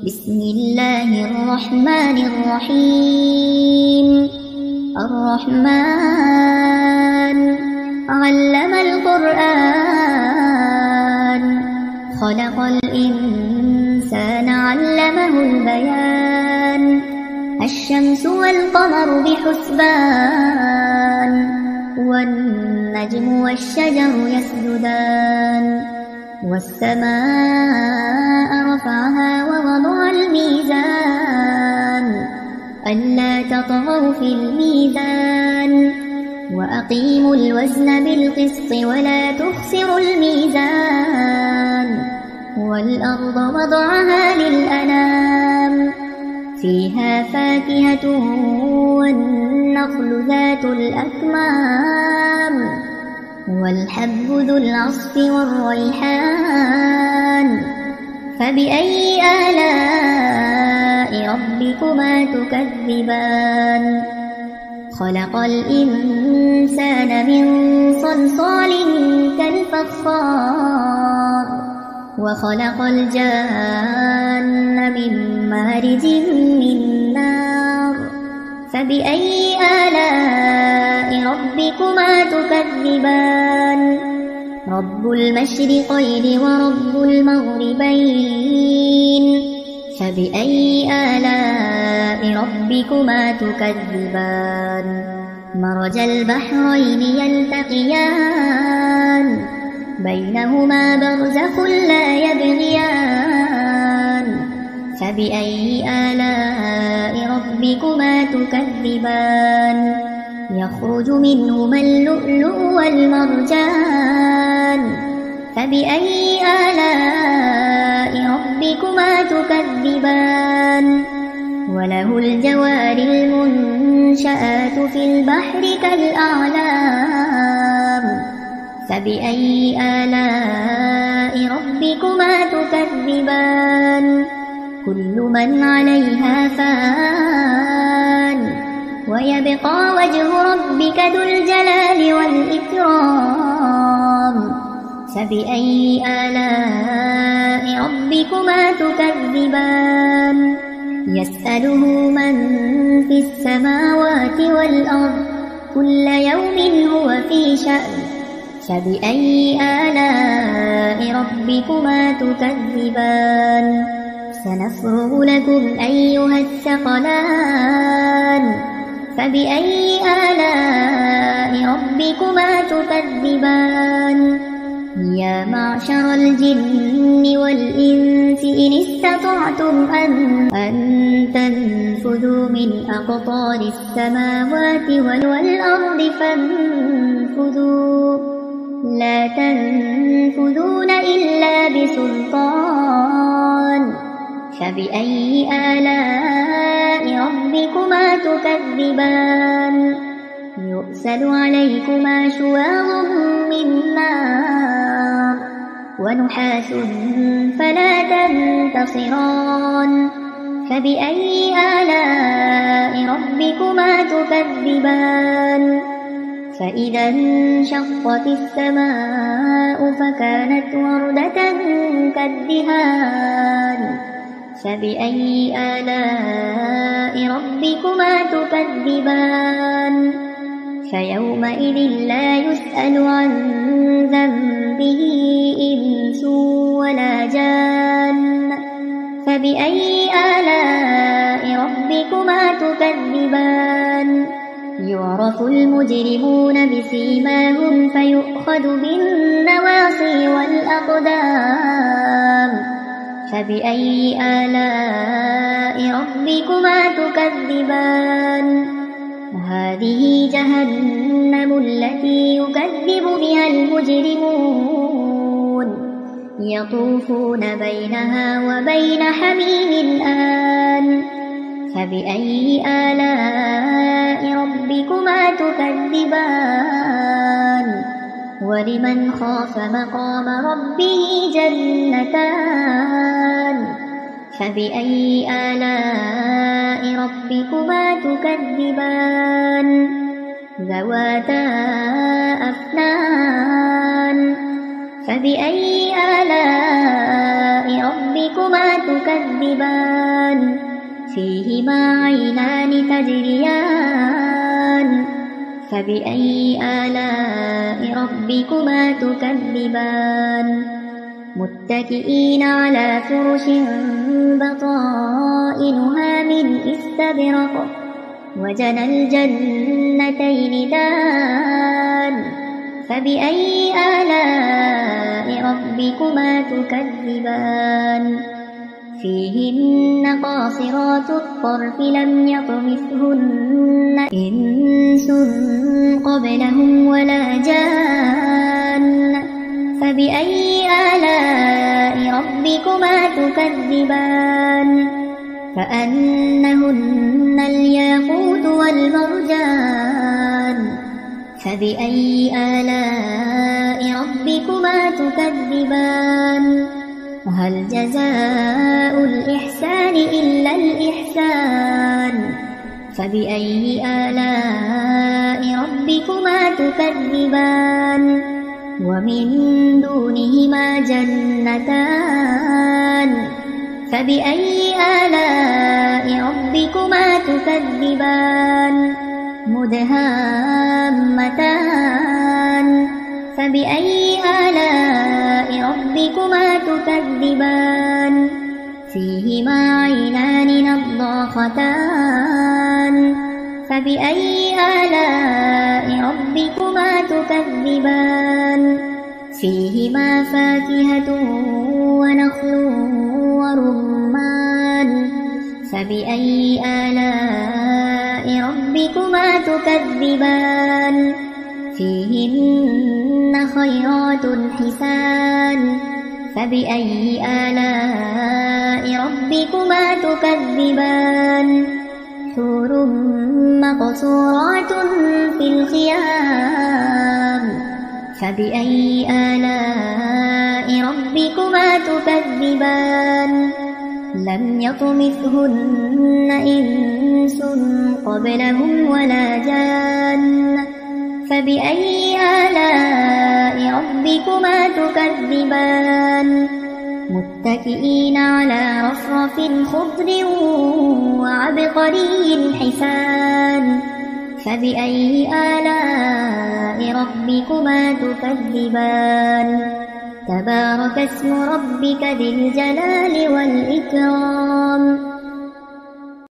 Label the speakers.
Speaker 1: بسم الله الرحمن الرحيم. الرحمن علم القرآن، خلق الإنسان علمه البيان. الشمس والقمر بحسبان، والنجم والشجر يسجدان. والسماء رفعها ووضع الميزان، ألا تطغوا في الميزان. وأقيموا الوزن بالقسط ولا تخسروا الميزان. والأرض وضعها للأنام، فيها فاكهة والنخل ذات الأكمام، والحب ذو العصف والريحان. فبأي آلاء ربكما تكذبان؟ خلق الإنسان من صلصال كالفخار، وخلق الجان من مارج من نار. فبأي آلاء ربكما تكذبان؟ رب المشرقين ورب المغربين. فبأي آلاء ربكما تكذبان؟ مرج البحرين يلتقيان، بينهما برزخ لا يبغيان. فبأي آلاء ربكما تكذبان؟ يخرج منهما اللؤلؤ والمرجان. فبأي آلاء ربكما تكذبان؟ وله الجوار المنشآت في البحر كالأعلام. فبأي آلاء ربكما تكذبان؟ كل من عليها فان، ويبقى وجه ربك ذو الجلال والإكرام. فبأي آلاء ربكما تكذبان؟ يسأله من في السماوات والأرض، كل يوم هو في شأن. فبأي آلاء ربكما تكذبان؟ سنفرغ لكم أيها الثقلان. فبأي آلاء ربكما تكذبان؟ يا معشر الجن والإنس إن استطعتم أن تنفذوا من أقطار السماوات والأرض فانفذوا، لا تنفذون إلا بسلطان. فبأي آلاء ربكما تكذبان؟ يرسل عليكما شواظ من نار، ونحاس فلا تنتصران. فبأي آلاء ربكما تكذبان؟ فإذا انشقت السماء فكانت وردة كالدهان. فبأي آلاء ربكما تكذبان؟ فيومئذ لا يسأل عن ذنبه إنس ولا جان. فبأي آلاء ربكما تكذبان؟ يعرف المجرمون بسيماهم فيؤخذ بالنواصي والأقدام. فبأي آلاء ربكما تكذبان؟ هذه جهنم التي يكذب بها المجرمون، يطوفون بينها وبين حميم آن. فبأي آلاء ربكما تكذبان؟ ولمن خاف مقام ربه جنتان. فبأي آلاء ربكما تكذبان؟ ذواتا أفنان. فبأي آلاء ربكما تكذبان؟ الرحمن فيهما عينان تجريان فبأي آلاء ربكما تكذبان متكئين على فرش بطائنها من استبرق وجنى الجنتين دان فبأي آلاء ربكما تكذبان فيهن قاصرات الطرف لم يطمثهن إنس قبلهم ولا جان فبأي آلاء ربكما تكذبان كأنهن الياقوت والمرجان فبأي آلاء ربكما تكذبان هل جزاء الإحسان إلا الإحسان فبأي آلاء ربكما تكذبان ومن دونهما جنتان فبأي آلاء ربكما تكذبان مدهامتان فبأي آلاء ربكما تكذبان فيهما عينان نضاختان فبأي آلاء ربكما تكذبان فيهما فاكهة ونخل ورمان فبأي آلاء ربكما تكذبان فيهن خيرات حسان فبأي آلاء ربكما تكذبان حور مقصورات في الخيام فبأي آلاء ربكما تكذبان لم يطمثهن إنس قبلهم ولا جان فبأي آلاء ربكما تكذبان متكئين على رفرف خضر وعبقري حسان فبأي آلاء ربكما تكذبان تبارك اسم ربك ذي الجلال والإكرام